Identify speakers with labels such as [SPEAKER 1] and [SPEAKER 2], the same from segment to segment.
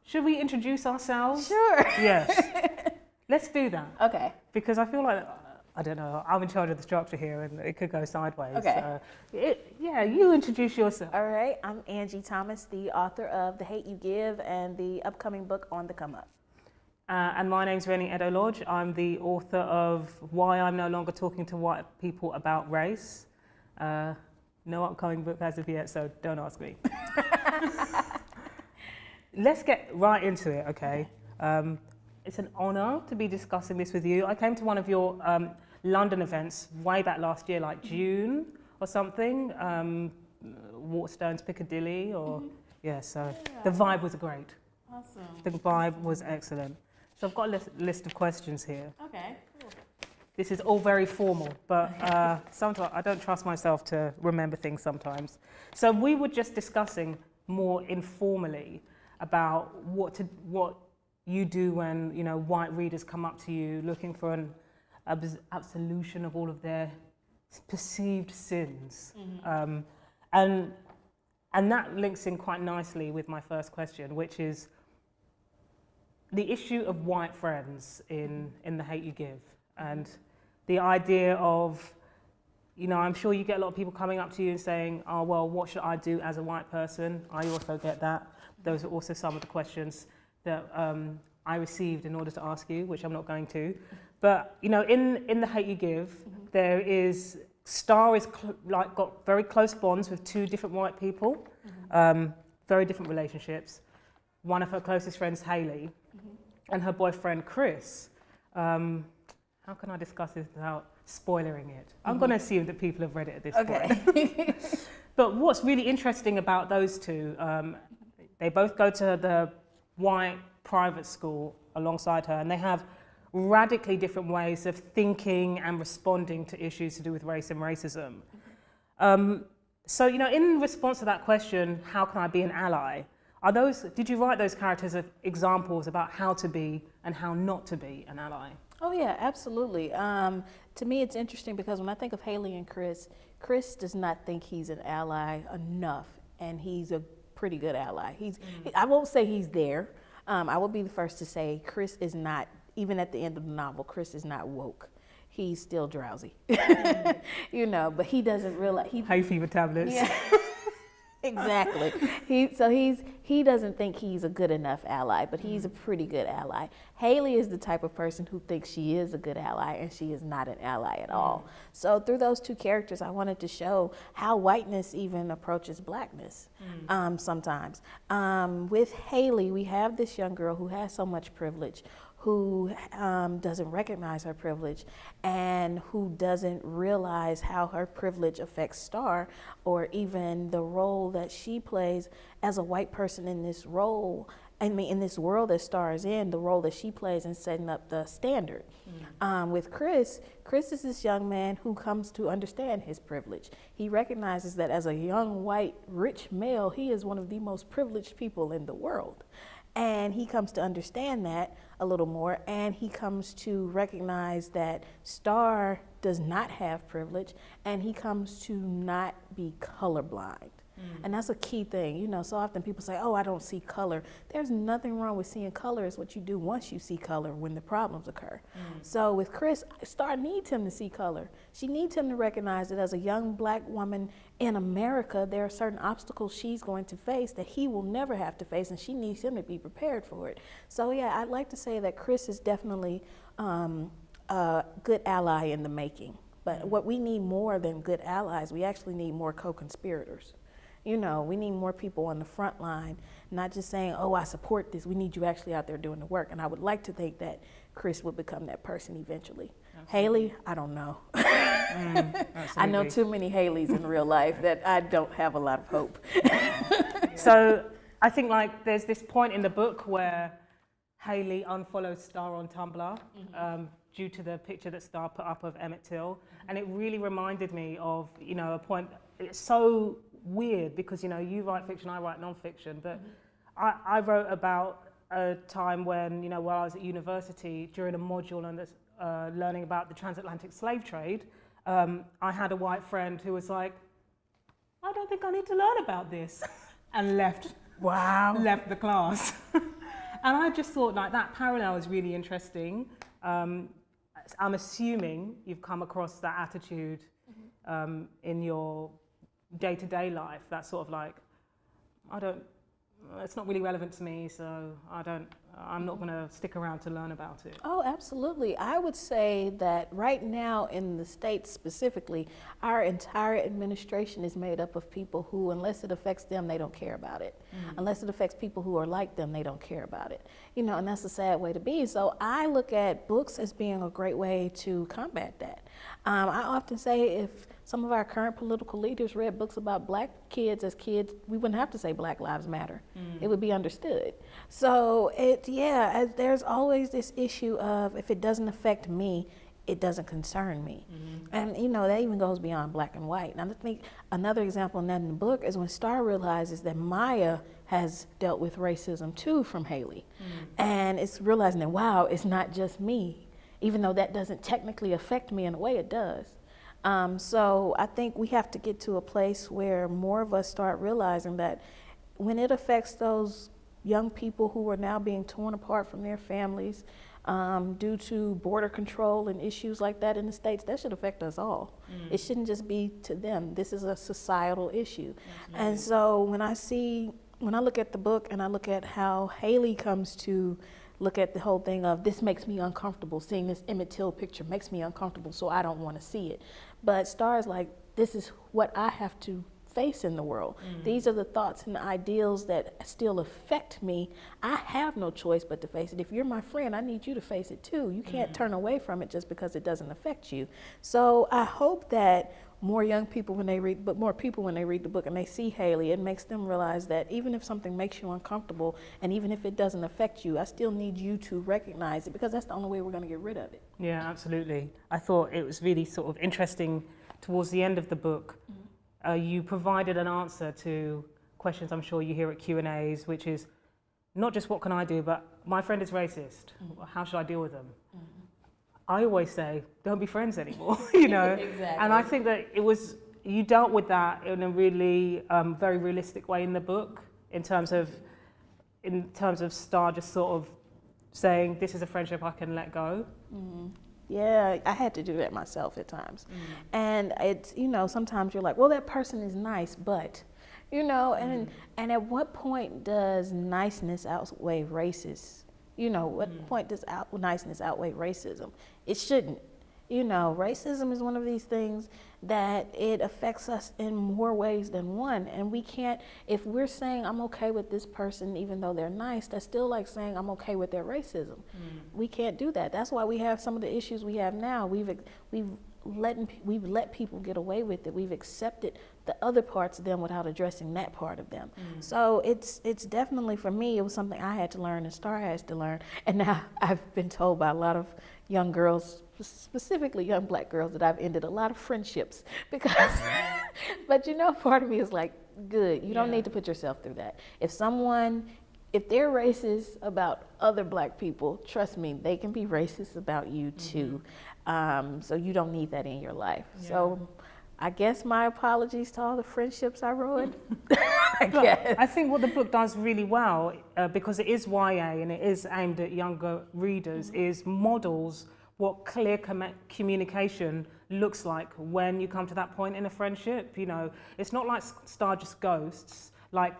[SPEAKER 1] Should we introduce ourselves?
[SPEAKER 2] Sure.
[SPEAKER 1] Yes. Let's do that.
[SPEAKER 2] Okay.
[SPEAKER 1] Because I feel like, I don't know, I'm in charge of the structure here and it could go sideways.
[SPEAKER 2] Okay.
[SPEAKER 1] Yeah, you introduce yourself.
[SPEAKER 2] All right. I'm Angie Thomas, the author of The Hate You Give and the upcoming book On the Come Up.
[SPEAKER 1] And my name's Reni Eddo-Lodge. I'm the author of Why I'm No Longer Talking to White People About Race. No upcoming book as of yet, so don't ask me. Let's get right into it, okay? It's an honor to be discussing this with you. I came to one of your London events way back last year, like June or something, Waterstones Piccadilly, or so the vibe was great.
[SPEAKER 2] Awesome.
[SPEAKER 1] The vibe was excellent. So I've got a list of questions here.
[SPEAKER 2] Okay, cool.
[SPEAKER 1] This is all very formal, but sometimes I don't trust myself to remember things sometimes. So we were just discussing more informally about what you do when, you know, white readers come up to you looking for an absolution of all of their perceived sins. Mm-hmm. And that links in quite nicely with my first question, which is the issue of white friends in The Hate You Give, and the idea of, you know, I'm sure you get a lot of people coming up to you and saying, oh, well, what should I do as a white person? I also get that. Those are also some of the questions that I received in order to ask you, which I'm not going to. But, you know, in The Hate You Give, there is, Star is got very close bonds with two different white people, very different relationships. One of her closest friends, Haley, and her boyfriend, Chris. How can I discuss this without spoiling it? I'm going to assume that people have read it at this point. But what's really interesting about those two, they both go to the white private school alongside her, and they have radically different ways of thinking and responding to issues to do with race and racism. So, you know, in response to that question, how can I be an ally? Did you write those characters as examples about how to be and how not to be an ally?
[SPEAKER 2] Oh yeah, absolutely. To me, it's interesting because when I think of Haley and Chris, Chris does not think he's an ally enough, and he's a pretty good ally. I won't say he's there. I will be the first to say Chris is not, even at the end of the novel, Chris is not woke. He's still drowsy, you know, but he doesn't realize.
[SPEAKER 1] Hay fever tablets.
[SPEAKER 2] Yeah. Exactly. He doesn't think he's a good enough ally, but he's a pretty good ally. Haley is the type of person who thinks she is a good ally, and she is not an ally at all. So through those two characters, I wanted to show how whiteness even approaches blackness sometimes. With Haley, we have this young girl who has so much privilege, who doesn't recognize her privilege, and who doesn't realize how her privilege affects Star, or even the role that she plays as a white person in this role. I mean, in this world that Star is in, the role that she plays in setting up the standard. With Chris is this young man who comes to understand his privilege. He recognizes that as a young, white, rich male, he is one of the most privileged people in the world. And he comes to understand that a little more, and he comes to recognize that Star does not have privilege, and he comes to not be colorblind. And that's a key thing. You know, so often people say, oh, I don't see color. There's nothing wrong with seeing color. It's what you do once you see color when the problems occur. So with Chris, Star needs him to see color. She needs him to recognize that as a young black woman in America, there are certain obstacles she's going to face that he will never have to face, and she needs him to be prepared for it. So yeah, I'd like to say that Chris is definitely a good ally in the making. But what we need more than good allies, we actually need more co-conspirators. You know, we need more people on the front line, not just saying, oh, I support this. We need you actually out there doing the work. And I would like to think that Chris would become that person eventually. Haley, I don't know. I know too many Haleys in real life that I don't have a lot of hope.
[SPEAKER 1] So I think like there's this point in the book where Haley unfollows Star on Tumblr due to the picture that Star put up of Emmett Till. And it really reminded me of, you know, a point, it's so weird because, you know, you write fiction, I write nonfiction, but I wrote about a time when, you know, while I was at university, during a module on this, learning about the transatlantic slave trade, I had a white friend who was like, I don't think I need to learn about this, and left. Wow. Left the class. And I just thought like that parallel is really interesting. I'm assuming you've come across that attitude in your day-to-day life. That's sort of like, it's not really relevant to me, so I'm not going to stick around to learn about it.
[SPEAKER 2] Oh, absolutely. I would say that right now in the States specifically, our entire administration is made up of people who, unless it affects them, they don't care about it. Unless it affects people who are like them, they don't care about it. You know, and that's a sad way to be. So I look at books as being a great way to combat that. I often say if some of our current political leaders read books about black kids as kids, we wouldn't have to say Black Lives Matter. It would be understood. So there's always this issue of if it doesn't affect me, it doesn't concern me. And you know, that even goes beyond black and white. And I think another example in that in the book is when Star realizes that Maya has dealt with racism too from Haley. And it's realizing that, wow, it's not just me. Even though that doesn't technically affect me, in a way it does. So I think we have to get to a place where more of us start realizing that when it affects those young people who are now being torn apart from their families due to border control and issues like that in the States, that should affect us all. It shouldn't just be to them. This is a societal issue. And so when I look at the book and I look at how Haley comes to look at the whole thing of this makes me uncomfortable, seeing this Emmett Till picture makes me uncomfortable, so I don't want to see it. But Star's like, this is what I have to face in the world. These are the thoughts and ideals that still affect me. I have no choice but to face it. If you're my friend, I need you to face it too. You can't turn away from it just because it doesn't affect you. So I hope that more young people when they read, but more people when they read the book and they see Haley, it makes them realize that even if something makes you uncomfortable and even if it doesn't affect you, I still need you to recognize it, because that's the only way we're going to get rid of it.
[SPEAKER 1] Yeah, absolutely. I thought it was really sort of interesting towards the end of the book. You provided an answer to questions I'm sure you hear at Q&As, which is not just what can I do, but my friend is racist. How should I deal with them? I always say, don't be friends anymore, you know.
[SPEAKER 2] Exactly.
[SPEAKER 1] And I think that you dealt with that in a really very realistic way in the book, in terms of Star just sort of saying, this is a friendship I can let go.
[SPEAKER 2] Yeah, I had to do that myself at times. And it's, you know, sometimes you're like, well, that person is nice, but, you know, and at what point does niceness outweigh racism? You know, what point does niceness outweigh racism? It shouldn't. You know, racism is one of these things that it affects us in more ways than one. And we can't, if we're saying I'm okay with this person even though they're nice, that's still like saying I'm okay with their racism. We can't do that. That's why we have some of the issues we have now. We've let people get away with it. We've accepted the other parts of them without addressing that part of them. So it's definitely, for me, it was something I had to learn and Star has to learn. And now I've been told by a lot of young girls, specifically young black girls, that I've ended a lot of friendships because, but you know, part of me is like, good, you don't need to put yourself through that. If they're racist about other black people, trust me, they can be racist about you too. So you don't need that in your life. So I guess my apologies to all the friendships I ruined.
[SPEAKER 1] I think what the book does really well, because it is YA and it is aimed at younger readers, is models what clear communication looks like when you come to that point in a friendship. You know, it's not like Star just ghosts. Like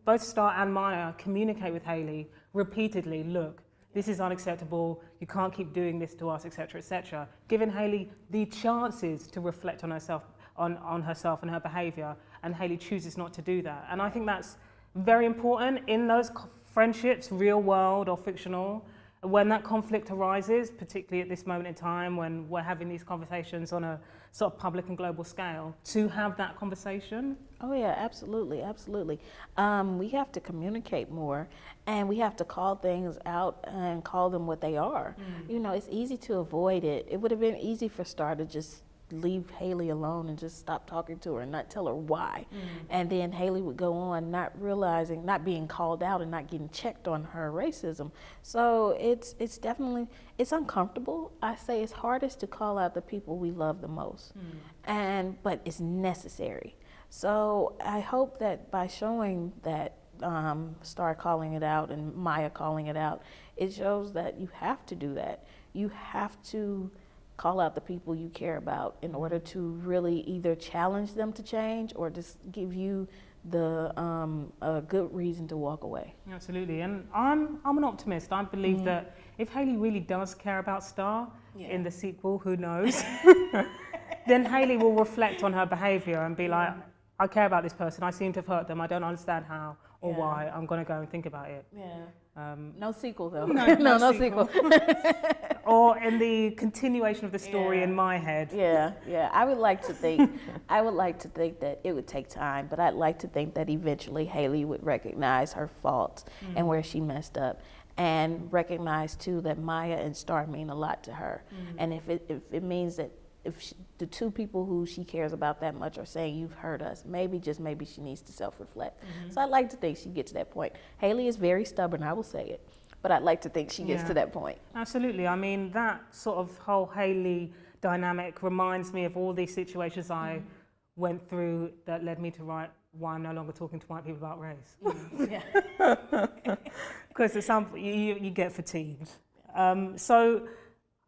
[SPEAKER 1] both Star and Maya communicate with Haley repeatedly. Look, this is unacceptable. You can't keep doing this to us, etc., etc. Giving Haley the chances to reflect on herself, on herself and her behaviour, and Haley chooses not to do that. And I think that's very important in those friendships, real world or fictional. When that conflict arises, particularly at this moment in time when we're having these conversations on a sort of public and global scale, to have that conversation.
[SPEAKER 2] Oh yeah, absolutely, absolutely. We have to communicate more, and we have to call things out and call them what they are. You know, it's easy to avoid it. It would have been easy for Star to just leave Haley alone and just stop talking to her and not tell her why. And then Haley would go on not realizing, not being called out and not getting checked on her racism. So it's definitely, it's uncomfortable. I say it's hardest to call out the people we love the most. But it's necessary. So I hope that by showing that Star calling it out and Maya calling it out, it shows that you have to do that. You have to call out the people you care about in order to really either challenge them to change or just give you the a good reason to walk away.
[SPEAKER 1] Absolutely, and I'm an optimist. I believe that if Haley really does care about Star in the sequel, who knows, then Haley will reflect on her behaviour and be like, I care about this person, I seem to have hurt them, I don't understand how or why, I'm going to go and think about it.
[SPEAKER 2] No sequel though.
[SPEAKER 1] No
[SPEAKER 2] sequel.
[SPEAKER 1] Or in the continuation of the story in my head.
[SPEAKER 2] I would like to think that it would take time, but I'd like to think that eventually Haley would recognize her faults and where she messed up, and recognize too that Maya and Star mean a lot to her. And if it means that the two people who she cares about that much are saying you've hurt us, maybe she needs to self-reflect. So I'd like to think she gets to that point. Haley is very stubborn, I will say it, but I'd like to think she gets to that point.
[SPEAKER 1] Absolutely. I mean, that sort of whole Haley dynamic reminds me of all these situations I went through that led me to write Why I'm No Longer Talking to White People About Race. Because at some point you get fatigued. So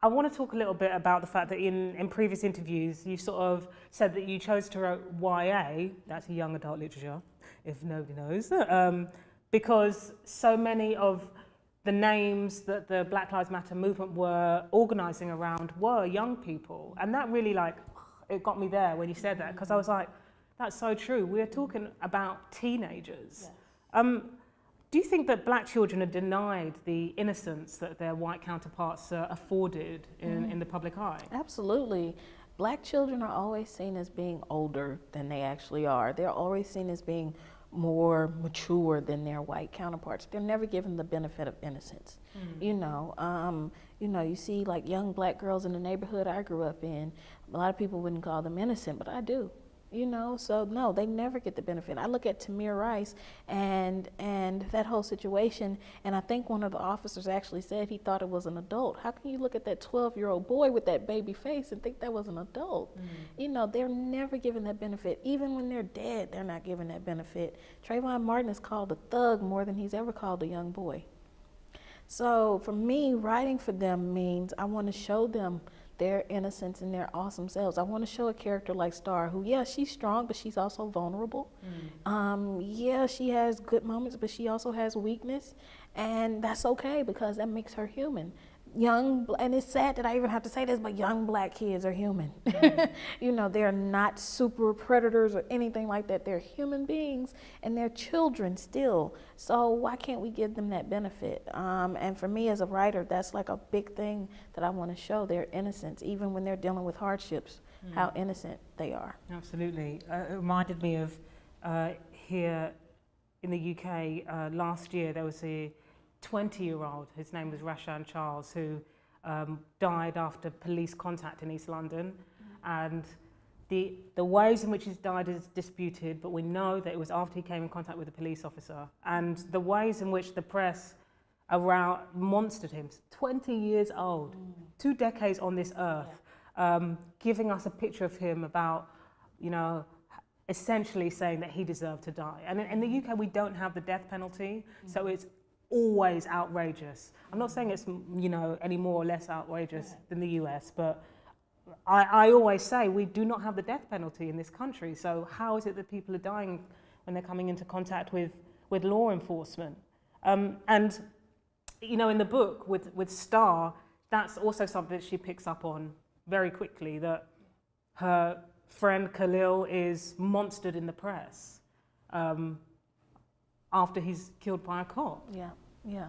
[SPEAKER 1] I want to talk a little bit about the fact that in previous interviews you sort of said that you chose to write YA, that's young adult literature, if nobody knows, because so many of the names that the Black Lives Matter movement were organising around were young people. And that really, it got me there when you said that, because I was like, that's so true. We're talking about teenagers. Do you think that black children are denied the innocence that their white counterparts are afforded in the public eye?
[SPEAKER 2] Absolutely. Black children are always seen as being older than they actually are. They're always seen as being more mature than their white counterparts. They're never given the benefit of innocence. You see like young black girls in the neighborhood I grew up in, a lot of people wouldn't call them innocent, but I do. So no, they never get the benefit. I look at Tamir Rice and that whole situation, and I think one of the officers actually said he thought it was an adult. How can you look at that 12-year-old boy with that baby face and think that was an adult? They're never given that benefit. Even when they're dead, they're not given that benefit. Trayvon Martin is called a thug more than he's ever called a young boy. So for me, writing for them means I want to show them their innocence and their awesome selves. I want to show a character like Star who, she's strong, but she's also vulnerable. She has good moments, but she also has weakness. And that's okay because that makes her human. And it's sad that I even have to say this, but young black kids are human. They're not super predators or anything like that. They're human beings and they're children still. So why can't we give them that benefit? And for me as a writer, that's like a big thing that I want to show, their innocence, even when they're dealing with hardships, how innocent they are.
[SPEAKER 1] Absolutely. It reminded me of here in the UK last year, there was a 20-year-old, his name was Rashan Charles, who died after police contact in East London. And the ways in which he's died is disputed, but we know that it was after he came in contact with a police officer. And the ways in which the press around monstered him, 20 years old, 2 decades on this earth, giving us a picture of him about, essentially saying that he deserved to die. And in the UK, we don't have the death penalty, so it's always outrageous. I'm not saying it's any more or less outrageous than the US, but I always say we do not have the death penalty in this country. So how is it that people are dying when they're coming into contact with law enforcement? And in the book with Star, that's also something that she picks up on very quickly, that her friend Khalil is monstered in the press. After he's killed by a cop.
[SPEAKER 2] Yeah.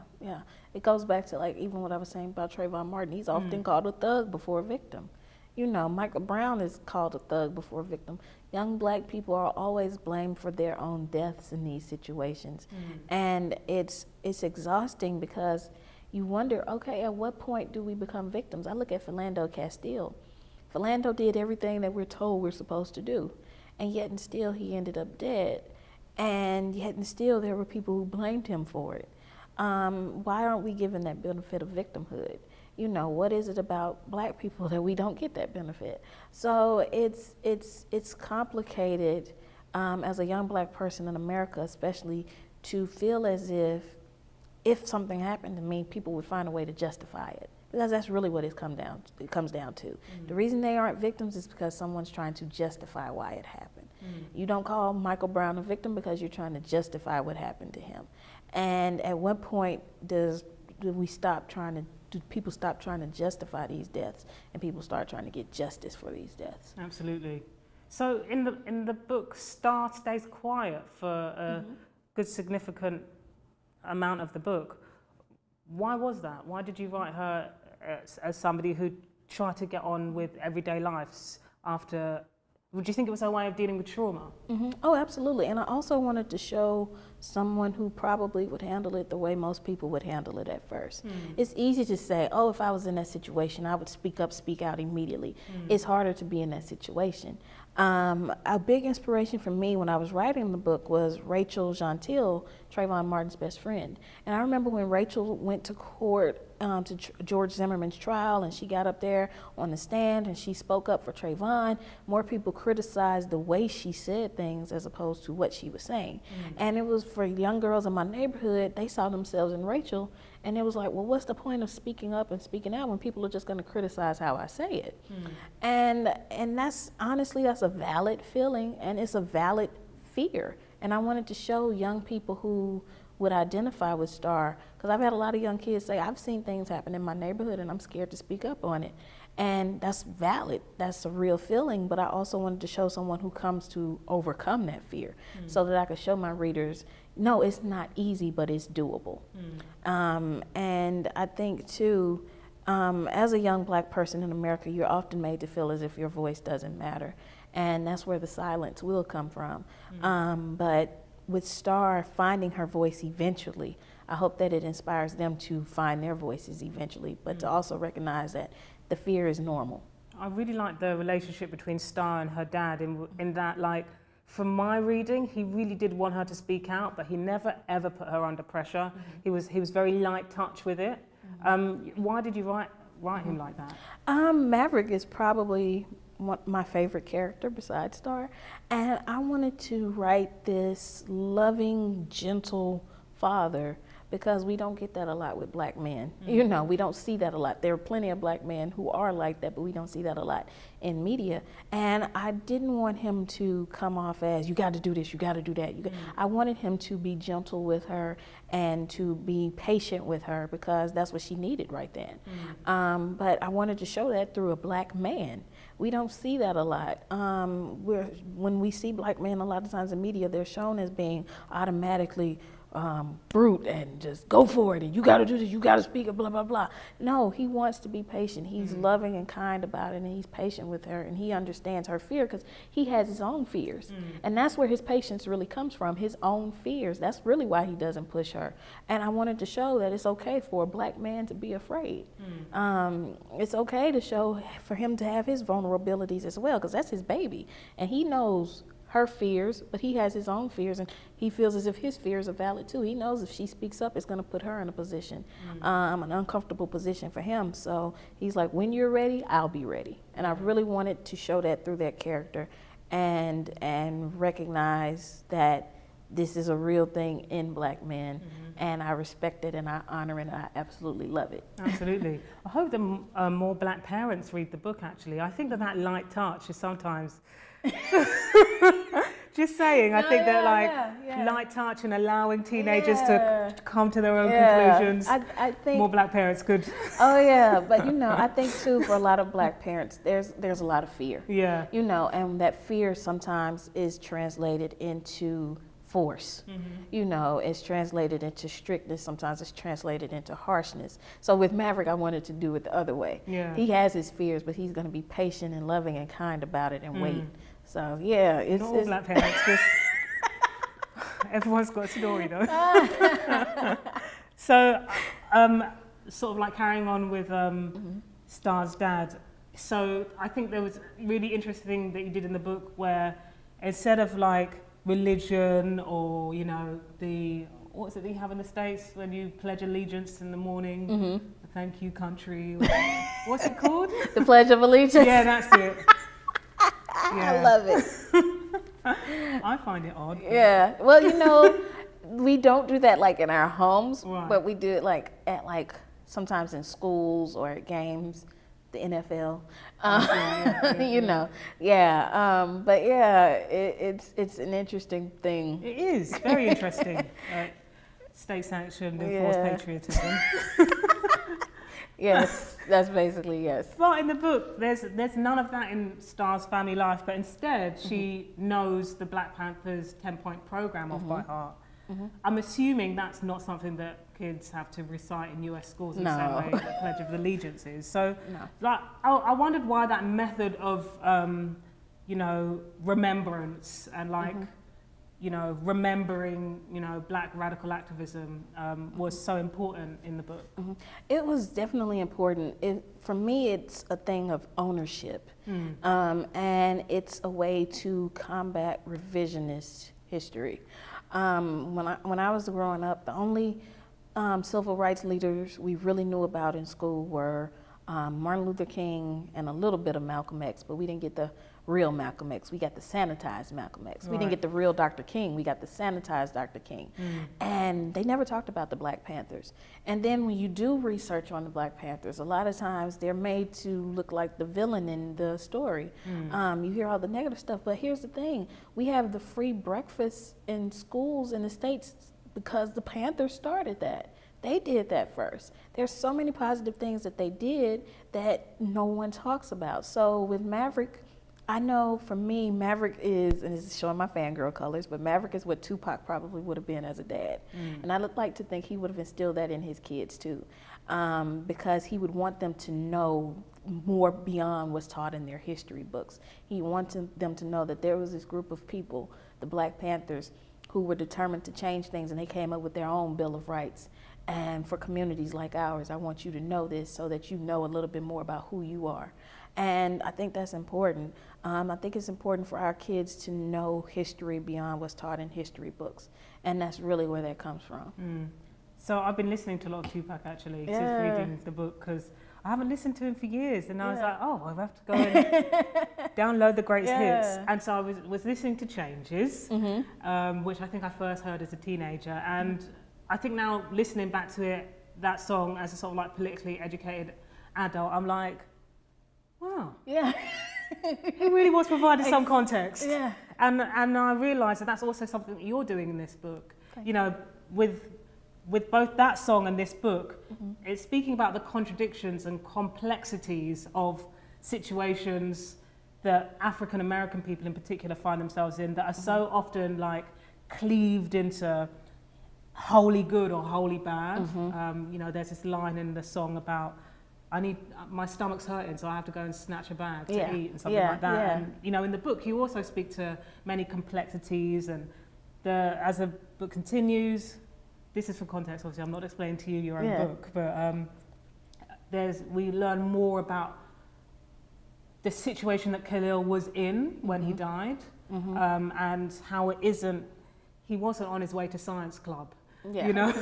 [SPEAKER 2] It goes back to even what I was saying about Trayvon Martin. He's often called a thug before a victim. Michael Brown is called a thug before a victim. Young black people are always blamed for their own deaths in these situations. And it's exhausting because you wonder, okay, at what point do we become victims? I look at Philando Castile. Philando did everything that we're told we're supposed to do, and yet and still he ended up dead. And yet and still there were people who blamed him for it. Why aren't we given that benefit of victimhood? What is it about black people that we don't get that benefit? So it's complicated as a young black person in America, especially to feel as if something happened to me, people would find a way to justify it. Because that's really what it comes down to. The reason they aren't victims is because someone's trying to justify why it happened. You don't call Michael Brown a victim because you're trying to justify what happened to him. And at what point do people stop trying to justify these deaths and people start trying to get justice for these deaths?
[SPEAKER 1] Absolutely. So in the book, Star stays quiet for a good significant amount of the book. Why was that? Why did you write her as somebody who tried to get on with everyday lives after? Would you think it was her way of dealing with trauma?
[SPEAKER 2] Oh, absolutely. And I also wanted to show someone who probably would handle it the way most people would handle it at first. It's easy to say, oh, if I was in that situation, I would speak out immediately. It's harder to be in that situation. A big inspiration for me when I was writing the book was Rachel Gentile, Trayvon Martin's best friend. And I remember when Rachel went to court to George Zimmerman's trial, and she got up there on the stand and she spoke up for Trayvon, more people criticized the way she said things as opposed to what she was saying. And it was for young girls in my neighborhood, they saw themselves in Rachel, and it was like, well, what's the point of speaking up and speaking out when people are just going to criticize how I say it? And that's honestly, that's a valid feeling, and it's a valid fear. And I wanted to show young people who would identify with Star, because I've had a lot of young kids say, I've seen things happen in my neighborhood and I'm scared to speak up on it. And that's valid, that's a real feeling, but I also wanted to show someone who comes to overcome that fear so that I could show my readers, no, it's not easy, but it's doable. And I think too, as a young Black person in America, you're often made to feel as if your voice doesn't matter. And that's where the silence will come from. But with Star finding her voice eventually, I hope that it inspires them to find their voices eventually, but to also recognize that the fear is normal.
[SPEAKER 1] I really like the relationship between Star and her dad in that, like, from my reading, he really did want her to speak out, but he never ever put her under pressure. He was very light touch with it. Why did you write him like that?
[SPEAKER 2] Maverick is probably my favorite character besides Star, and I wanted to write this loving, gentle father because we don't get that a lot with Black men. You know, we don't see that a lot. There are plenty of Black men who are like that, but we don't see that a lot in media. And I didn't want him to come off as, you got to do this, you got to do that. I wanted him to be gentle with her and to be patient with her because that's what she needed right then. But I wanted to show that through a Black man. We don't see that a lot. When we see Black men a lot of times in media, they're shown as being automatically brute and just go for it and you got to do this, you got to speak, blah, blah, blah. No, he wants to be patient. He's loving and kind about it, and he's patient with her, and he understands her fear because he has his own fears. And that's where his patience really comes from, his own fears. That's really why he doesn't push her. And I wanted to show that it's okay for a Black man to be afraid. It's okay to show for him to have his vulnerabilities as well, because that's his baby. And he knows her fears, but he has his own fears, and he feels as if his fears are valid too. He knows if she speaks up, it's going to put her in a position, an uncomfortable position for him. So he's like, when you're ready, I'll be ready. And I really wanted to show that through that character and recognize that this is a real thing in Black men, and I respect it and I honor it and I absolutely love it.
[SPEAKER 1] Absolutely. I hope that more Black parents read the book, actually. I think that light touch is sometimes just saying, I think that light touch and allowing teenagers to come to their own conclusions.
[SPEAKER 2] I think
[SPEAKER 1] more Black parents could.
[SPEAKER 2] Oh yeah, but you know, I think too for a lot of Black parents, there's a lot of fear.
[SPEAKER 1] Yeah.
[SPEAKER 2] You know, and that fear sometimes is translated into force. You know, it's translated into strictness, sometimes it's translated into harshness. So with Maverick, I wanted to do it the other way.
[SPEAKER 1] Yeah.
[SPEAKER 2] He has his fears, but he's going to be patient and loving and kind about it and wait. So yeah, it's
[SPEAKER 1] not all Black parents, just everyone's got a story though. So sort of like carrying on with Star's dad. So I think there was really interesting that you did in the book where instead of like religion or, you know, what's it that you have in the States when you pledge allegiance in the morning? Thank you, country. What's it called?
[SPEAKER 2] The Pledge of Allegiance.
[SPEAKER 1] Yeah, that's it. Yeah.
[SPEAKER 2] I love it.
[SPEAKER 1] I find it odd.
[SPEAKER 2] Yeah. Well, you know, we don't do that like in our homes,
[SPEAKER 1] Right.
[SPEAKER 2] but we do it like at like sometimes in schools or at games, the NFL. You know, but yeah, it's an interesting thing.
[SPEAKER 1] It is very interesting. State-sanctioned enforced patriotism.
[SPEAKER 2] Yes, that's basically yes.
[SPEAKER 1] Well, in the book, there's none of that in Star's family life, but instead she knows the Black Panthers 10-point program off by heart. I'm assuming that's not something that kids have to recite in US schools in the same way the Pledge of Allegiance is. So, like, I wondered why that method of, you know, remembrance and like, you know, remembering, you know, Black radical activism was so important in the book.
[SPEAKER 2] It was definitely important. For me, it's a thing of ownership, and it's a way to combat revisionist history. When I was growing up, the only civil rights leaders we really knew about in school were Martin Luther King and a little bit of Malcolm X, but we didn't get the real Malcolm X. We got the sanitized Malcolm X. We didn't get the real Dr. King. We got the sanitized Dr. King. And they never talked about the Black Panthers. And then when you do research on the Black Panthers, a lot of times they're made to look like the villain in the story. You hear all the negative stuff, but here's the thing. We have the free breakfast in schools in the States because the Panthers started that. They did that first. There's so many positive things that they did that no one talks about. So with Maverick, I know for me, Maverick is, and it's showing my fangirl colors, but Maverick is what Tupac probably would have been as a dad. And I would like to think he would have instilled that in his kids too, because he would want them to know more beyond what's taught in their history books. He wanted them to know that there was this group of people, the Black Panthers, who were determined to change things, and they came up with their own Bill of Rights. And for communities like ours, I want you to know this so that you know a little bit more about who you are. And I think that's important. I think it's important for our kids to know history beyond what's taught in history books. And that's really where that comes from.
[SPEAKER 1] So I've been listening to a lot of Tupac actually since reading the book, because I haven't listened to him for years. And I was like, oh, I have to go and download the greatest hits. And so I was listening to Changes, which I think I first heard as a teenager. And I think now listening back to it, that song as a sort of like politically educated adult, I'm like, wow. Yeah. He really was providing some context. Yeah. And I realised that that's also something that you're doing in this book. You know, with both that song and this book, it's speaking about the contradictions and complexities of situations that African American people in particular find themselves in that are so often like cleaved into wholly good or wholly bad. You know, there's this line in the song about, my stomach's hurting, so I have to go and snatch a bag to eat and something like that. And, you know, in the book, you also speak to many complexities, and as the book continues, this is for context, obviously, I'm not explaining to you your own book, but we learn more about the situation that Khalil was in when he died, and how he wasn't on his way to science club. You know,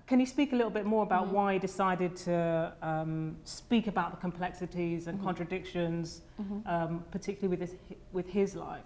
[SPEAKER 1] can you speak a little bit more about why he decided to speak about the complexities and contradictions, particularly with his life?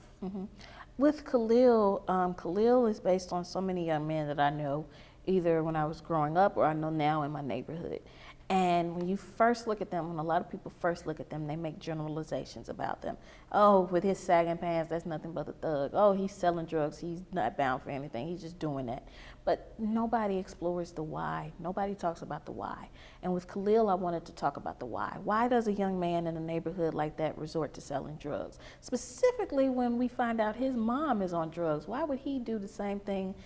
[SPEAKER 2] With Khalil, Khalil is based on so many young men that I know, either when I was growing up or I know now in my neighborhood. And when you first look at them, when a lot of people first look at them, they make generalizations about them. Oh, with his sagging pants, that's nothing but a thug. Oh, he's selling drugs, he's not bound for anything, he's just doing that. But nobody explores the why. Nobody talks about the why. And with Khalil, I wanted to talk about the why. Why does a young man in a neighborhood like that resort to selling drugs? Specifically when we find out his mom is on drugs, why would he do the same thing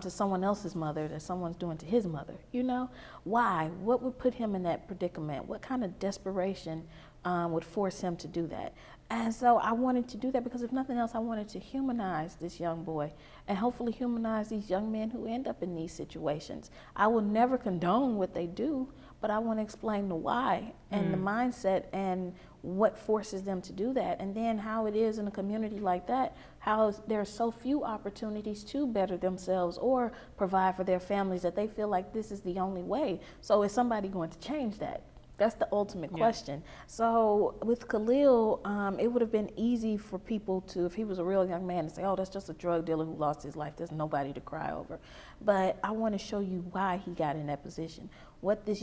[SPEAKER 2] to someone else's mother that someone's doing to his mother? You know, why? What would put him in that predicament? What kind of desperation would force him to do that? And so I wanted to do that because if nothing else, I wanted to humanize this young boy and hopefully humanize these young men who end up in these situations. I will never condone what they do, but I want to explain the why and the mindset and what forces them to do that, and then how it is in a community like that, how there are so few opportunities to better themselves or provide for their families that they feel like this is the only way. So is somebody going to change that? That's the ultimate question. So with Khalil, it would have been easy for people to, if he was a real young man, to say, oh, that's just a drug dealer who lost his life. There's nobody to cry over. But I want to show you why he got in that position, where this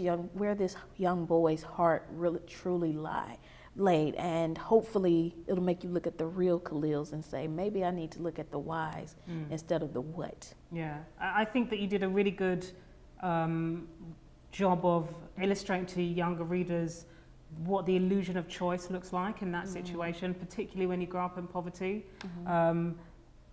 [SPEAKER 2] young boy's heart really truly laid, and hopefully it'll make you look at the real Khalils and say, maybe I need to look at the whys instead of the what.
[SPEAKER 1] Yeah, I think that you did a really good job of illustrating to younger readers what the illusion of choice looks like in that situation, particularly when you grow up in poverty.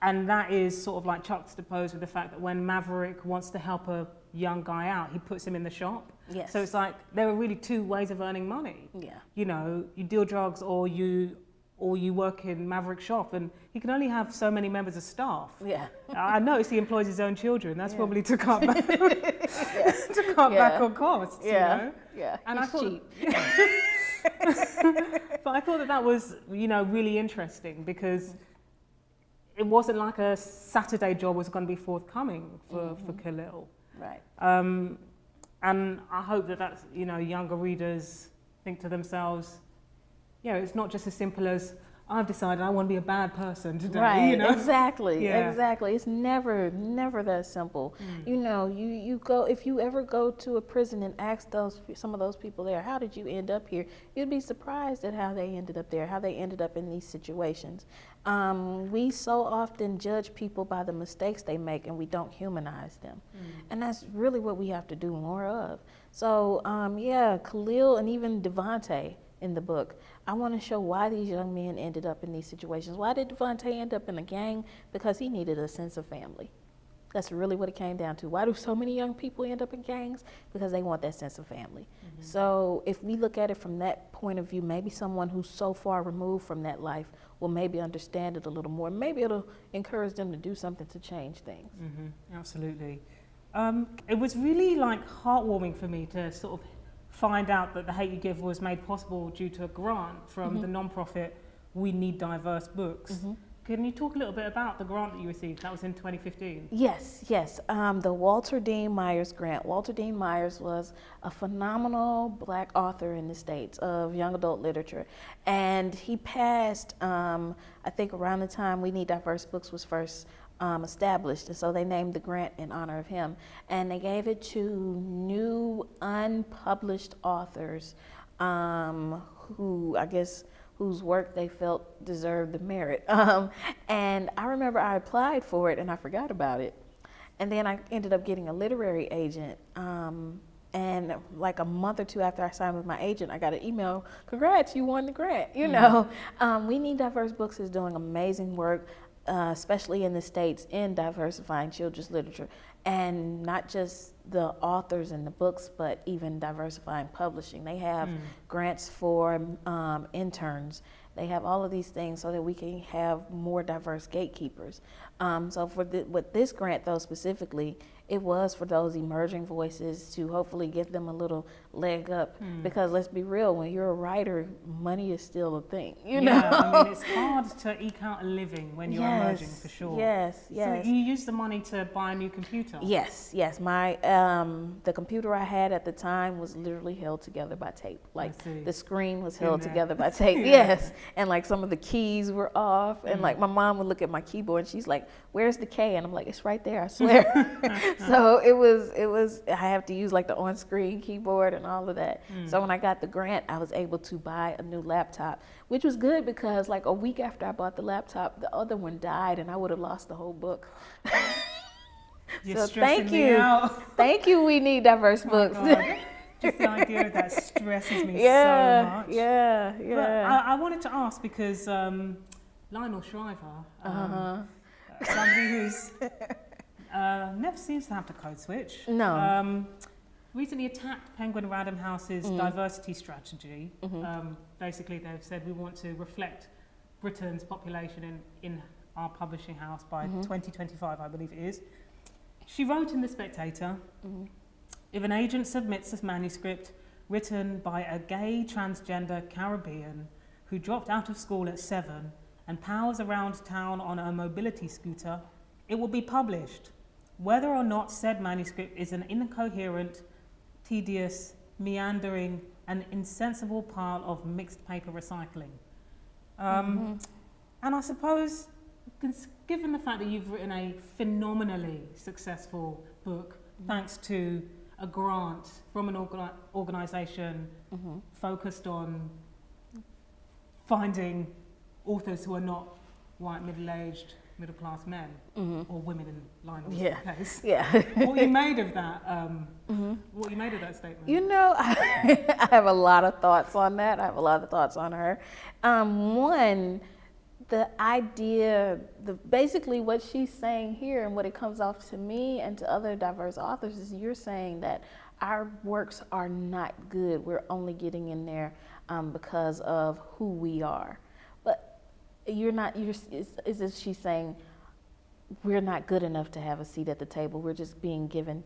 [SPEAKER 1] And that is sort of like juxtaposed with the fact that when Maverick wants to help a young guy out, he puts him in the shop.
[SPEAKER 2] Yes.
[SPEAKER 1] So it's like there are really two ways of earning money.
[SPEAKER 2] Yeah.
[SPEAKER 1] You know, you deal drugs or you work in Maverick's shop, and he can only have so many members of staff.
[SPEAKER 2] Yeah.
[SPEAKER 1] I noticed he employs his own children. That's probably to cut back to cut back on costs.
[SPEAKER 2] Yeah.
[SPEAKER 1] You know?
[SPEAKER 2] Yeah.
[SPEAKER 1] And
[SPEAKER 2] He's
[SPEAKER 1] I thought,
[SPEAKER 2] cheap.
[SPEAKER 1] but I thought that was, you know, really interesting because it wasn't like a Saturday job was going to be forthcoming for Khalil.
[SPEAKER 2] Right.
[SPEAKER 1] And I hope that that's, you know, younger readers think to themselves, you know, it's not just as simple as I've decided I want to be a bad person today.
[SPEAKER 2] Right,
[SPEAKER 1] you know?
[SPEAKER 2] exactly.
[SPEAKER 1] Yeah.
[SPEAKER 2] It's never that simple. You know, you go, if you ever go to a prison and ask some of those people there, how did you end up here? You'd be surprised at how they ended up there, how they ended up in these situations. We so often judge people by the mistakes they make, and we don't humanize them. And that's really what we have to do more of. So, Khalil and even Devontae in the book, I want to show why these young men ended up in these situations. Why did Devontae end up in a gang? Because he needed a sense of family. That's really what it came down to. Why do so many young people end up in gangs? Because they want that sense of family. So if we look at it from that point of view, maybe someone who's so far removed from that life will maybe understand it a little more. Maybe it'll encourage them to do something to change things.
[SPEAKER 1] Absolutely. It was really like heartwarming for me to sort of find out that The Hate You Give was made possible due to a grant from the non-profit We Need Diverse Books. Can you talk a little bit about the grant that you received? That was in 2015.
[SPEAKER 2] Yes. The Walter Dean Myers grant. Walter Dean Myers was a phenomenal Black author in the States of young adult literature. And he passed, I think around the time We Need Diverse Books was first established, and so they named the grant in honor of him, and they gave it to new unpublished authors whose work they felt deserved the merit. And I remember I applied for it and I forgot about it, and then I ended up getting a literary agent, and like a month or two after I signed with my agent, I got an email, congrats, you won the grant. You know, We Need Diverse Books is doing amazing work, especially in the States, in diversifying children's literature, and not just the authors and the books, but even diversifying publishing. They have grants for interns. They have all of these things so that we can have more diverse gatekeepers. So with this grant, though, specifically, it was for those emerging voices to hopefully give them a little leg up. Because let's be real, when you're a writer, money is still a thing. You know?
[SPEAKER 1] I mean, it's hard to eke out a living when you're emerging, for sure.
[SPEAKER 2] Yes.
[SPEAKER 1] So you used the money to buy a new computer?
[SPEAKER 2] Yes. My the computer I had at the time was literally held together by tape. Like the screen was held together by tape. Yes. And like some of the keys were off, and like my mom would look at my keyboard and she's like, "Where's the K?" And I'm like, "It's right there, I swear." So it was I have to use like the on-screen keyboard and all of that. So when I got the grant, I was able to buy a new laptop, which was good because like a week after I bought the laptop, the other one died and I would have lost the whole book.
[SPEAKER 1] You're so thank you.
[SPEAKER 2] Thank you, We Need Diverse Books.
[SPEAKER 1] Just the idea of that stresses me so much.
[SPEAKER 2] Yeah.
[SPEAKER 1] But I wanted to ask because Lionel Shriver, somebody who's never seems to have to code switch.
[SPEAKER 2] No.
[SPEAKER 1] Recently attacked Penguin Random House's diversity strategy. Basically, they've said we want to reflect Britain's population in our publishing house by 2025, I believe it is. She wrote in The Spectator, if an agent submits a manuscript written by a gay transgender Caribbean who dropped out of school at 7 and powers around town on a mobility scooter, it will be published, whether or not said manuscript is an incoherent, tedious, meandering, an insensible pile of mixed paper recycling. And I suppose, given the fact that you've written a phenomenally successful book, thanks to a grant from an organisation focused on finding authors who are not white, middle-aged, middle-class men or women in Lionel's case.
[SPEAKER 2] Yeah.
[SPEAKER 1] What you made of that? What you made of that statement?
[SPEAKER 2] You know, I have a lot of thoughts on that. I have a lot of thoughts on her. One, the idea, basically what she's saying here and what it comes off to me and to other diverse authors is you're saying that our works are not good. We're only getting in there because of who we are. But it's as she's saying, we're not good enough to have a seat at the table. We're just being given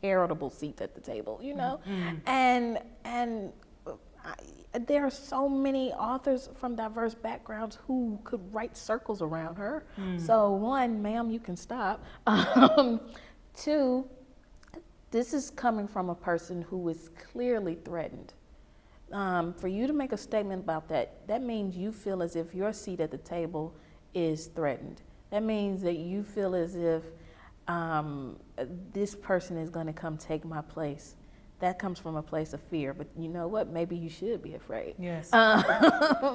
[SPEAKER 2] charitable seats at the table, you know? And there are so many authors from diverse backgrounds who could write circles around her. So one, ma'am, you can stop. Two, this is coming from a person who is clearly threatened. For you to make a statement about that, that means you feel as if your seat at the table is threatened. That means that you feel as if this person is going to come take my place. That comes from a place of fear. But you know what? Maybe you should be afraid.
[SPEAKER 1] Yes.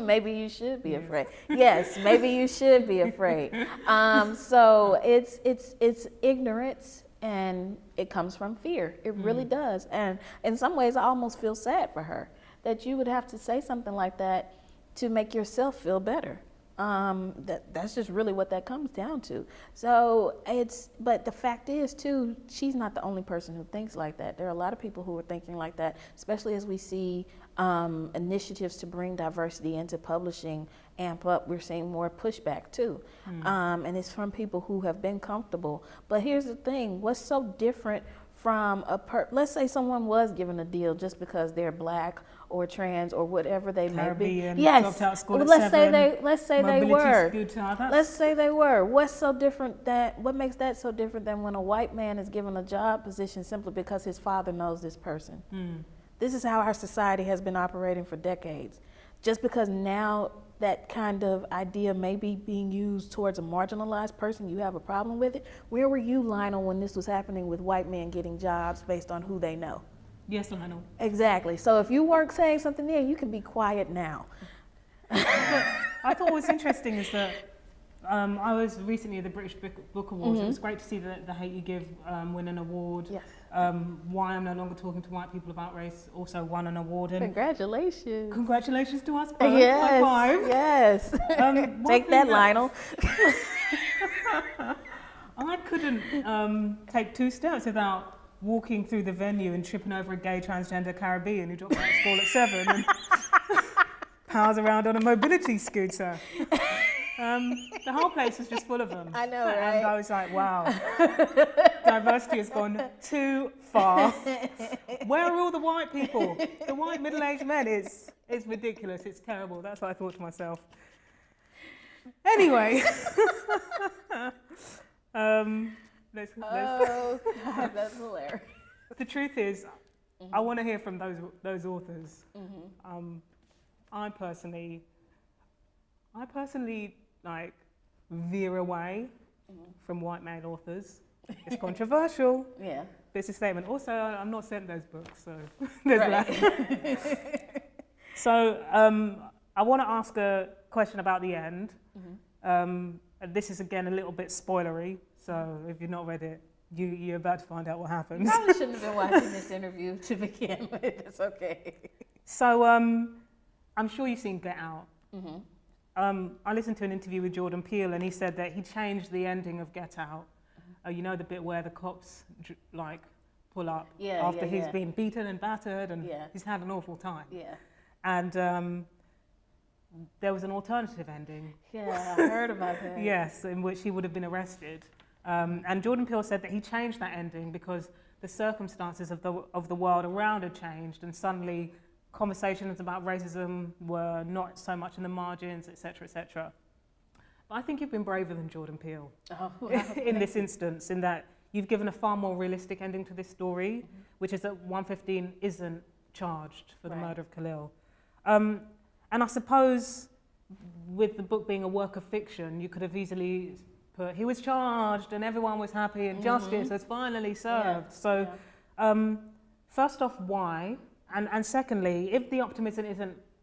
[SPEAKER 2] Maybe you should be afraid. Yes, maybe you should be afraid. So it's ignorance, and it comes from fear. It really does. And in some ways, I almost feel sad for her that you would have to say something like that to make yourself feel better. That's just really what that comes down to. So but the fact is too, she's not the only person who thinks like that. There are a lot of people who are thinking like that, especially as we see initiatives to bring diversity into publishing amp up. We're seeing more pushback too. And it's from people who have been comfortable. But here's the thing, what's so different from let's say someone was given a deal just because they're Black or trans or whatever they may be. Yes. Let's say they were. Let's say they were. What's so different what makes that so different than when a white man is given a job position simply because his father knows this person? This is how our society has been operating for decades. Just because now that kind of idea may be being used towards a marginalized person, you have a problem with it. Where were you, Lionel, when this was happening with white men getting jobs based on who they know?
[SPEAKER 1] Yes, Lionel.
[SPEAKER 2] Exactly. So if you weren't saying something there, you can be quiet now.
[SPEAKER 1] I thought what was interesting is that I was recently at the British Book Awards. It was great to see the Hate You Give win an award.
[SPEAKER 2] Yes.
[SPEAKER 1] Why I'm No Longer Talking to White People About Race also won an award. And
[SPEAKER 2] congratulations.
[SPEAKER 1] Congratulations to us both.
[SPEAKER 2] Yes.
[SPEAKER 1] High five.
[SPEAKER 2] Yes. Take that, Lionel.
[SPEAKER 1] I couldn't take 2 steps without walking through the venue and tripping over a gay transgender Caribbean who dropped out of school at 7 and powers around on a mobility scooter. The whole place was just full of them.
[SPEAKER 2] I know, right?
[SPEAKER 1] And I was like, wow, diversity has gone too far. Where are all the white people? The white middle-aged men, it's ridiculous, it's terrible. That's what I thought to myself. Anyway. Let's
[SPEAKER 2] God, that's hilarious.
[SPEAKER 1] The truth is, I want to hear from those authors. I personally like veer away from white male authors. It's controversial.
[SPEAKER 2] Yeah.
[SPEAKER 1] It's a statement. Also, I'm not selling those books, so there's that. So I want to ask a question about the end. This is again a little bit spoilery, so if you've not read it, you're about to find out what happens.
[SPEAKER 2] You probably shouldn't have been watching this interview to begin with. It's okay.
[SPEAKER 1] So I'm sure you've seen Get Out. I listened to an interview with Jordan Peele, and he said that he changed the ending of Get Out. You know, the bit where the cops pull up after he's been beaten and battered, and he's had an awful time. Yeah. And there was an alternative ending. Yeah, I heard about that. Yes, in which he would have been arrested. And Jordan Peele said that he changed that ending because the circumstances of the world around had changed, and suddenly conversations about racism were not so much in the margins, etc., etc. But I think you've been braver than Jordan Peele in this instance, in that you've given a far more realistic ending to this story, which is that 115 isn't charged for the
[SPEAKER 2] Right.
[SPEAKER 1] murder of Khalil. And I suppose with the book being a work of fiction, you could have easily put, he was charged and everyone was happy and justice was finally served. So first off, why? And secondly, if the optimism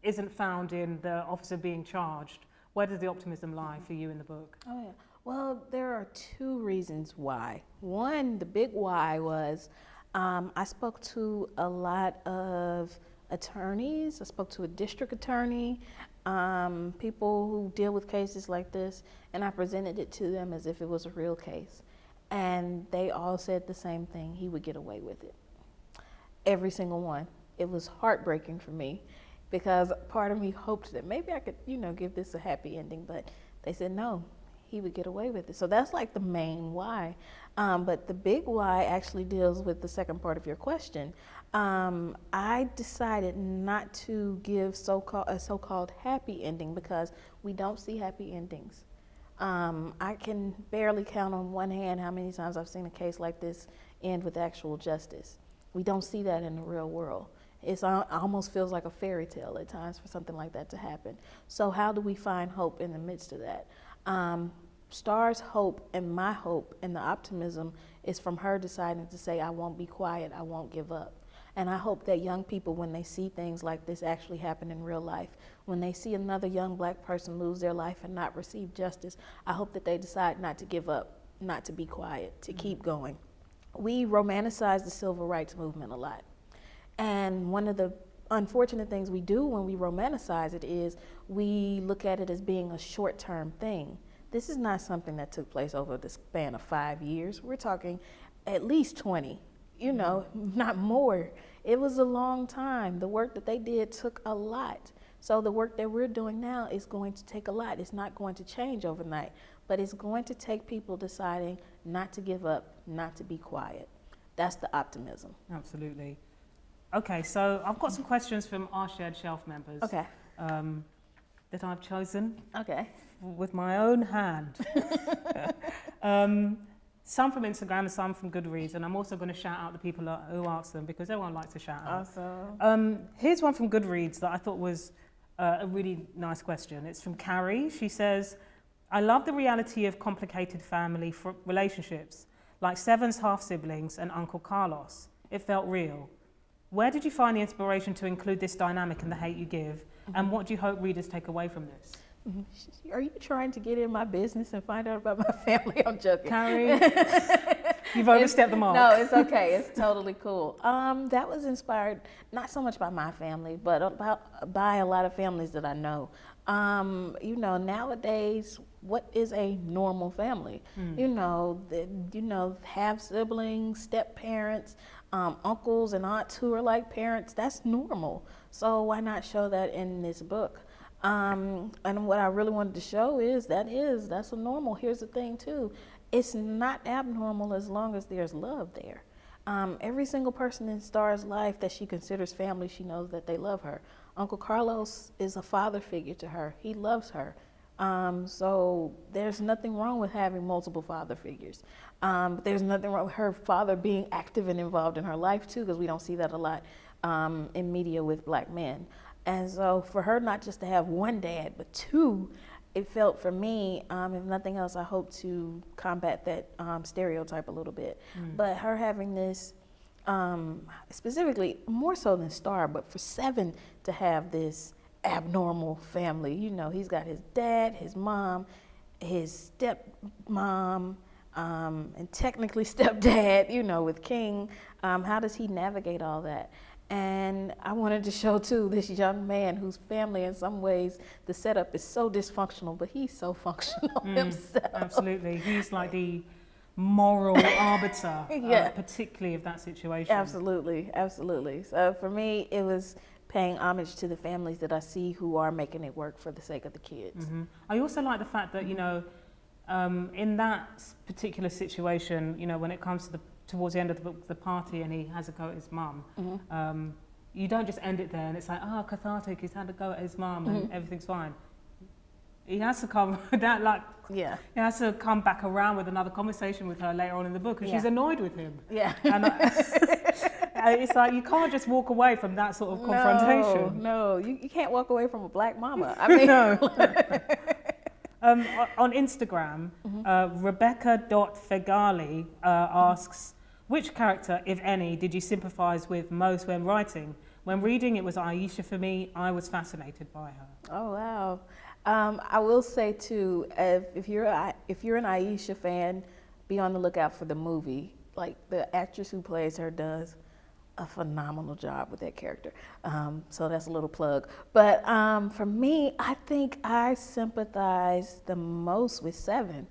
[SPEAKER 1] isn't found in the officer being charged, where does the optimism lie for you in the book?
[SPEAKER 2] Oh, yeah. Well, there are two reasons why. One, the big why was I spoke to a lot of attorneys. I spoke to a district attorney, people who deal with cases like this, and I presented it to them as if it was a real case. And they all said the same thing, he would get away with it. Every single one. It was heartbreaking for me because part of me hoped that maybe I could, give this a happy ending, but they said no, he would get away with it. So that's like the main why. But the big why actually deals with the second part of your question. I decided not to give a so-called happy ending because we don't see happy endings. I can barely count on one hand how many times I've seen a case like this end with actual justice. We don't see that in the real world. It almost feels like a fairy tale at times for something like that to happen. So how do we find hope in the midst of that? Star's hope and my hope and the optimism is from her deciding to say, I won't be quiet, I won't give up. And I hope that young people, when they see things like this actually happen in real life, when they see another young black person lose their life and not receive justice, I hope that they decide not to give up, not to be quiet, to keep going. We romanticize the civil rights movement a lot. And one of the unfortunate things we do when we romanticize it is we look at it as being a short-term thing. This is not something that took place over the span of 5 years. We're talking at least 20, not more. It was a long time. The work that they did took a lot. So the work that we're doing now is going to take a lot. It's not going to change overnight, but it's going to take people deciding not to give up, not to be quiet. That's the optimism.
[SPEAKER 1] Absolutely. Okay, so I've got some questions from our shared shelf members.
[SPEAKER 2] Okay.
[SPEAKER 1] That I've chosen.
[SPEAKER 2] Okay.
[SPEAKER 1] With my own hand. Some from Instagram and some from Goodreads, and I'm also going to shout out the people who asked them because everyone likes to shout out.
[SPEAKER 2] Awesome.
[SPEAKER 1] Here's one from Goodreads that I thought was a really nice question. It's from Carrie. She says, I love the reality of complicated family relationships, like Seven's half-siblings and Uncle Carlos. It felt real. Where did you find the inspiration to include this dynamic in The Hate You Give, and what do you hope readers take away from this?
[SPEAKER 2] Are you trying to get in my business and find out about my family? I'm joking.
[SPEAKER 1] Carrie, you've overstepped the mark.
[SPEAKER 2] No, it's okay. It's totally cool. That was inspired not so much by my family, but by a lot of families that I know. Nowadays, what is a normal family? Have siblings, step parents, uncles and aunts who are like parents. That's normal. So why not show that in this book? And what I really wanted to show is that's a normal. Here's the thing too, it's not abnormal as long as there's love there. Every single person in Star's life that she considers family, she knows that they love her. Uncle Carlos is a father figure to her. He loves her. So there's nothing wrong with having multiple father figures. There's nothing wrong with her father being active and involved in her life too, because we don't see that a lot in media with black men. And so for her not just to have one dad, but two, it felt for me, if nothing else, I hope to combat that stereotype a little bit. But her having this, specifically, more so than Star, but for Seven to have this abnormal family. He's got his dad, his mom, his stepmom, and technically stepdad, with King. How does he navigate all that? And I wanted to show too this young man whose family in some ways the setup is so dysfunctional, but he's so functional himself.
[SPEAKER 1] Absolutely. He's like the moral arbiter, particularly of that situation.
[SPEAKER 2] Absolutely. So for me, it was paying homage to the families that I see who are making it work for the sake of the kids.
[SPEAKER 1] I also like the fact that, in that particular situation, when it comes to towards the end of the book, the party, and he has a go at his mum. You don't just end it there and it's like, cathartic, he's had a go at his mum and everything's fine. He has to come he has to come back around with another conversation with her later on in the book, and she's annoyed with him. And It's like you can't just walk away from that sort of confrontation.
[SPEAKER 2] No, you can't walk away from a black mama. I mean,
[SPEAKER 1] No. On Instagram, Rebecca.Fegali asks, which character, if any, did you sympathise with most when writing? When reading, it was Aisha for me. I was fascinated by her.
[SPEAKER 2] Oh, wow. I will say, too, if you're an Aisha fan, be on the lookout for the movie. Like, the actress who plays her does a phenomenal job with that character. So that's a little plug. But for me, I think I sympathize the most with Seven.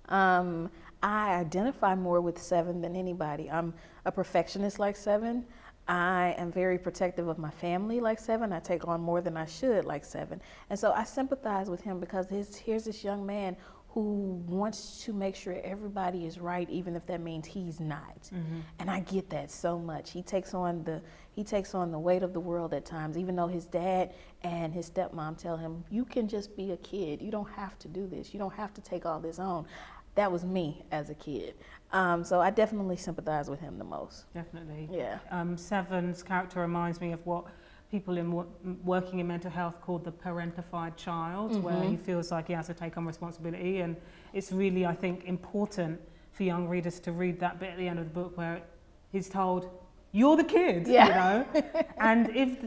[SPEAKER 2] I identify more with Seven than anybody. I'm a perfectionist like Seven. I am very protective of my family like Seven. I take on more than I should like Seven. And so I sympathize with him because here's this young man who wants to make sure everybody is right, even if that means he's not. Mm-hmm. And I get that so much. He takes on the weight of the world at times, even though his dad and his stepmom tell him, you can just be a kid. You don't have to do this. You don't have to take all this on. That was me as a kid. So I definitely sympathize with him the most.
[SPEAKER 1] Definitely.
[SPEAKER 2] Yeah.
[SPEAKER 1] Seven's character reminds me of what people working in mental health call the parentified child, mm-hmm. where he feels like he has to take on responsibility. And it's really, I think, important for young readers to read that bit at the end of the book where he's told, you're the kid,
[SPEAKER 2] yeah.
[SPEAKER 1] you know? And if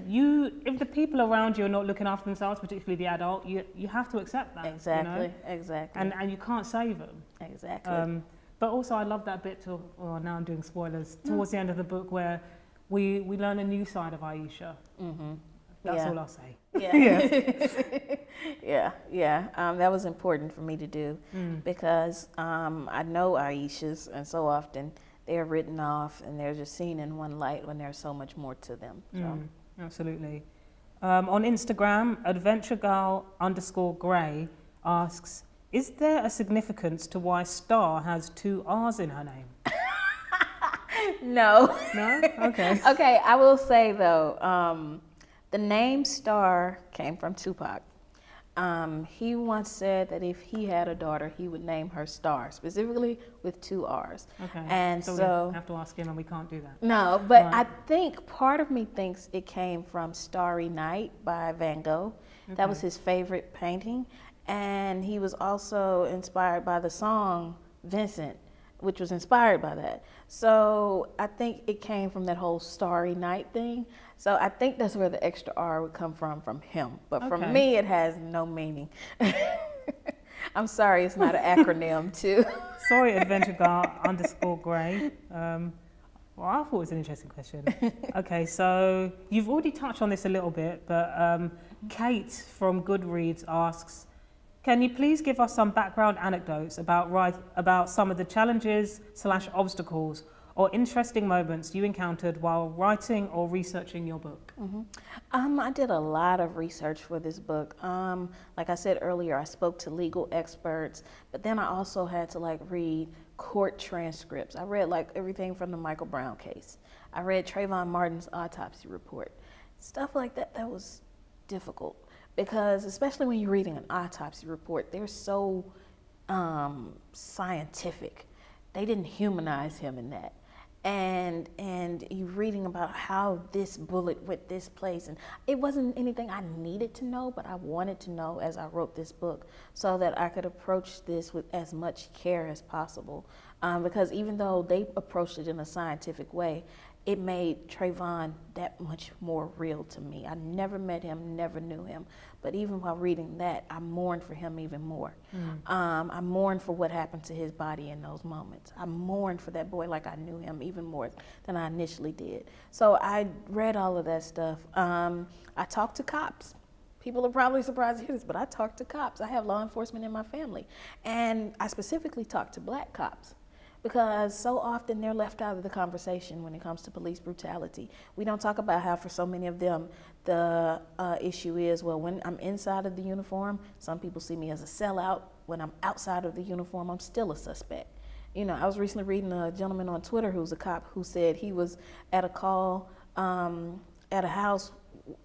[SPEAKER 1] the people around you are not looking after themselves, particularly the adult, you have to accept that.
[SPEAKER 2] Exactly,
[SPEAKER 1] you know?
[SPEAKER 2] Exactly.
[SPEAKER 1] And you can't save them.
[SPEAKER 2] Exactly.
[SPEAKER 1] But also I love that bit, now I'm doing spoilers, towards the end of the book where we learn a new side of Aisha. Mm-hmm. That's all I'll say.
[SPEAKER 2] Yeah. Yeah. That was important for me to do because I know Aishas, and so often they're written off and they're just seen in one light when there's so much more to them. So.
[SPEAKER 1] Absolutely. On Instagram, AdventureGirl_Grey asks, is there a significance to why Star has 2 R's in her name?
[SPEAKER 2] No.
[SPEAKER 1] No? Okay.
[SPEAKER 2] Okay, I will say though, the name Star came from Tupac. He once said that if he had a daughter, he would name her Star, specifically with 2 R's.
[SPEAKER 1] Okay.
[SPEAKER 2] And
[SPEAKER 1] so we have to ask him, and we can't do that.
[SPEAKER 2] No, but
[SPEAKER 1] right.
[SPEAKER 2] I think part of me thinks it came from Starry Night by Van Gogh. Okay. That was his favorite painting. And he was also inspired by the song Vincent, which was inspired by that. So I think it came from that whole Starry Night thing. So I think that's where the extra R would come from him. But for me, it has no meaning. I'm sorry, it's not an acronym too.
[SPEAKER 1] Sorry, AdventureGirl_Grey. Well, I thought it was an interesting question. Okay, so you've already touched on this a little bit, but Kate from Goodreads asks, can you please give us some background anecdotes about some of the challenges/obstacles or interesting moments you encountered while writing or researching your book?
[SPEAKER 2] Mm-hmm. I did a lot of research for this book. Like I said earlier, I spoke to legal experts, but then I also had to read court transcripts. I read everything from the Michael Brown case. I read Trayvon Martin's autopsy report. Stuff like that, that was difficult. Because especially when you're reading an autopsy report, they're so scientific. They didn't humanize him in that. And you're reading about how this bullet went this place. And it wasn't anything I needed to know, but I wanted to know as I wrote this book so that I could approach this with as much care as possible. Because even though they approached it in a scientific way, it made Trayvon that much more real to me. I never met him, never knew him. But even while reading that, I mourned for him even more. I mourned for what happened to his body in those moments. I mourned for that boy like I knew him even more than I initially did. So I read all of that stuff. I talked to cops. People are probably surprised to hear this, but I talked to cops. I have law enforcement in my family. And I specifically talked to Black cops, because so often they're left out of the conversation when it comes to police brutality. We don't talk about how for so many of them, the issue is, well, when I'm inside of the uniform, some people see me as a sellout. When I'm outside of the uniform, I'm still a suspect. You know, I was recently reading a gentleman on Twitter who's a cop who said he was at a call at a house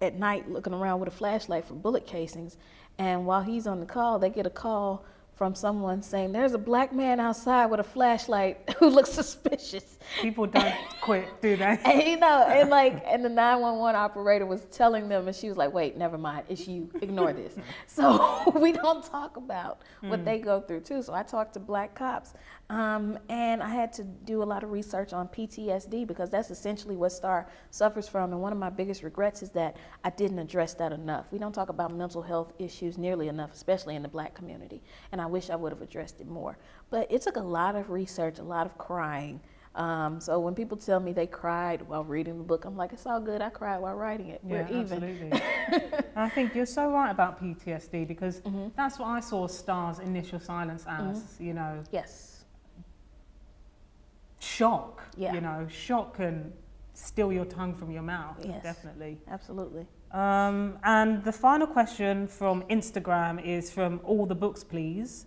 [SPEAKER 2] at night looking around with a flashlight for bullet casings. And while he's on the call, they get a call from someone saying, there's a black man outside with a flashlight who looks suspicious.
[SPEAKER 1] People don't quit, do they?
[SPEAKER 2] And, and the 911 operator was telling them, and she was like, wait, never mind, it's you, ignore this. So we don't talk about what they go through too. So I talked to black cops, and I had to do a lot of research on PTSD because that's essentially what Star suffers from. And one of my biggest regrets is that I didn't address that enough. We don't talk about mental health issues nearly enough, especially in the black community. And I wish I would have addressed it more. But it took a lot of research, a lot of crying. So when people tell me they cried while reading the book, I'm like, it's all good. I cried while writing it.
[SPEAKER 1] Yeah,
[SPEAKER 2] We're even.
[SPEAKER 1] absolutely. I think you're so right about PTSD because that's what I saw Star's initial silence as,
[SPEAKER 2] Yes.
[SPEAKER 1] shock.
[SPEAKER 2] Yeah.
[SPEAKER 1] Shock can steal your tongue from your mouth.
[SPEAKER 2] Yes.
[SPEAKER 1] Definitely.
[SPEAKER 2] Absolutely.
[SPEAKER 1] And the final question from Instagram is from All the Books, Please.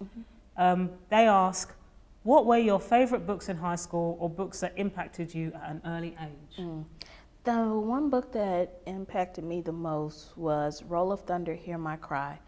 [SPEAKER 1] They ask, what were your favorite books in high school or books that impacted you at an early age?
[SPEAKER 2] The one book that impacted me the most was Roll of Thunder, Hear My Cry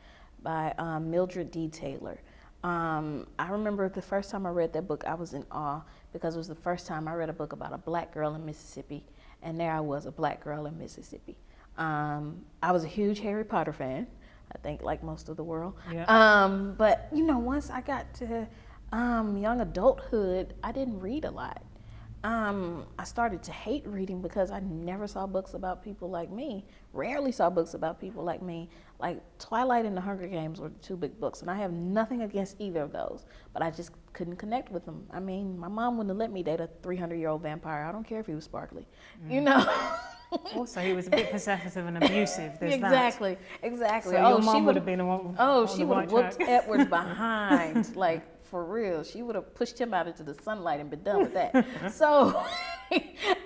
[SPEAKER 2] by Mildred D. Taylor. I remember the first time I read that book, I was in awe because it was the first time I read a book about a black girl in Mississippi, and there I was, a black girl in Mississippi. I was a huge Harry Potter fan, I think like most of the world.
[SPEAKER 1] Yeah.
[SPEAKER 2] But once I got to young adulthood, I didn't read a lot. I started to hate reading because I never saw books about people like me, rarely saw books about people like me. Like Twilight and The Hunger Games were the two big books, and I have nothing against either of those, but I just couldn't connect with them. I mean, my mom wouldn't have let me date a 300-year-old vampire. I don't care if he was sparkly,
[SPEAKER 1] Also, he was a bit possessive and abusive. There's
[SPEAKER 2] Exactly.
[SPEAKER 1] So your mom would have been
[SPEAKER 2] she would have whooped Edward's behind, like for real. She would have pushed him out into the sunlight and been done with that. So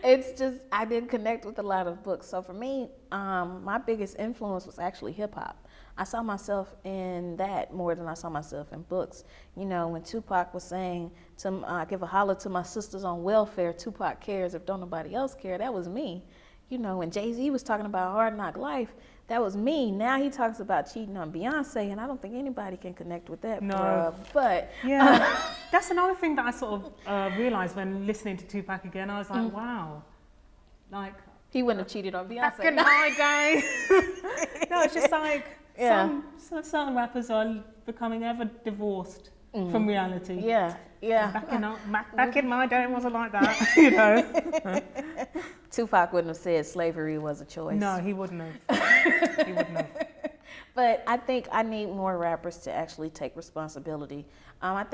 [SPEAKER 2] it's just, I didn't connect with a lot of books. So for me, my biggest influence was actually hip hop. I saw myself in that more than I saw myself in books. When Tupac was saying, give a holler to my sisters on welfare, Tupac cares if don't nobody else care, that was me. When Jay-Z was talking about Hard Knock Life, that was me. Now he talks about cheating on Beyonce, and I don't think anybody can connect with that.
[SPEAKER 1] No.
[SPEAKER 2] But
[SPEAKER 1] yeah, that's another thing that I sort of realized when listening to Tupac again. I was like, wow, like
[SPEAKER 2] he wouldn't have cheated on Beyonce.
[SPEAKER 1] back in my day. No, it's just like some certain rappers are becoming ever divorced from reality.
[SPEAKER 2] Yeah.
[SPEAKER 1] Back in my day, it wasn't like that.
[SPEAKER 2] Tupac wouldn't have said slavery was a choice.
[SPEAKER 1] No, he wouldn't have.
[SPEAKER 2] But I think I need more rappers to actually take responsibility. I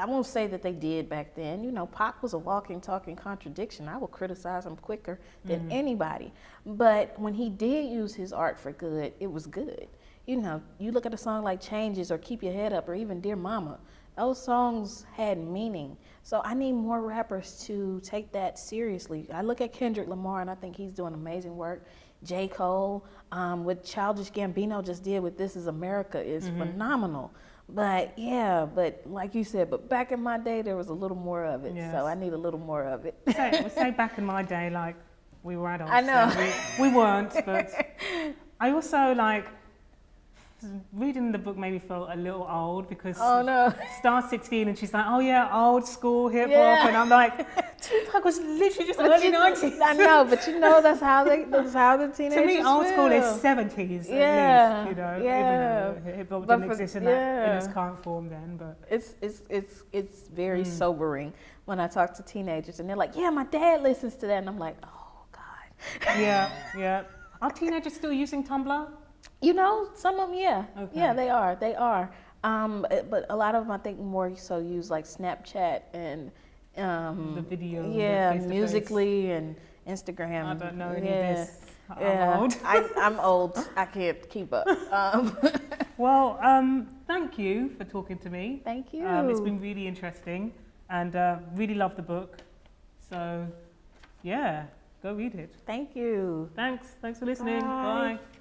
[SPEAKER 2] won't say that they did back then. Pac was a walking, talking contradiction. I will criticize him quicker than anybody. But when he did use his art for good, it was good. You look at a song like Changes or Keep Your Head Up or even Dear Mama, those songs had meaning. So I need more rappers to take that seriously. I look at Kendrick Lamar and I think he's doing amazing work. J. Cole, what Childish Gambino just did with This Is America is phenomenal. But like you said, but back in my day, there was a little more of it. Yes. So I need a little more of it.
[SPEAKER 1] Say back in my day, like we were adults.
[SPEAKER 2] I know.
[SPEAKER 1] So we weren't, but I also reading the book made me feel a little old because Star's 16 and she's like, oh yeah, old school hip hop, and I'm like, Tupac was literally just early 90s.
[SPEAKER 2] I know, but that's how the teenagers
[SPEAKER 1] To me, old school is 70s at least, even though hip hop didn't exist in its current form then. But
[SPEAKER 2] it's very sobering when I talk to teenagers and they're like, yeah, my dad listens to that, and I'm like, oh God.
[SPEAKER 1] Yeah. Are teenagers still using Tumblr?
[SPEAKER 2] Some of them, yeah.
[SPEAKER 1] Okay.
[SPEAKER 2] Yeah, they are. But a lot of them, I think, more so use like Snapchat and
[SPEAKER 1] the video.
[SPEAKER 2] Yeah, Musically and Instagram.
[SPEAKER 1] I don't know any of this.
[SPEAKER 2] I'm
[SPEAKER 1] old.
[SPEAKER 2] I'm old. I can't keep up.
[SPEAKER 1] Well, thank you for talking to me.
[SPEAKER 2] Thank you.
[SPEAKER 1] It's been really interesting and really love the book. So, yeah, go read it.
[SPEAKER 2] Thank you.
[SPEAKER 1] Thanks for listening.
[SPEAKER 2] Bye.
[SPEAKER 1] Bye.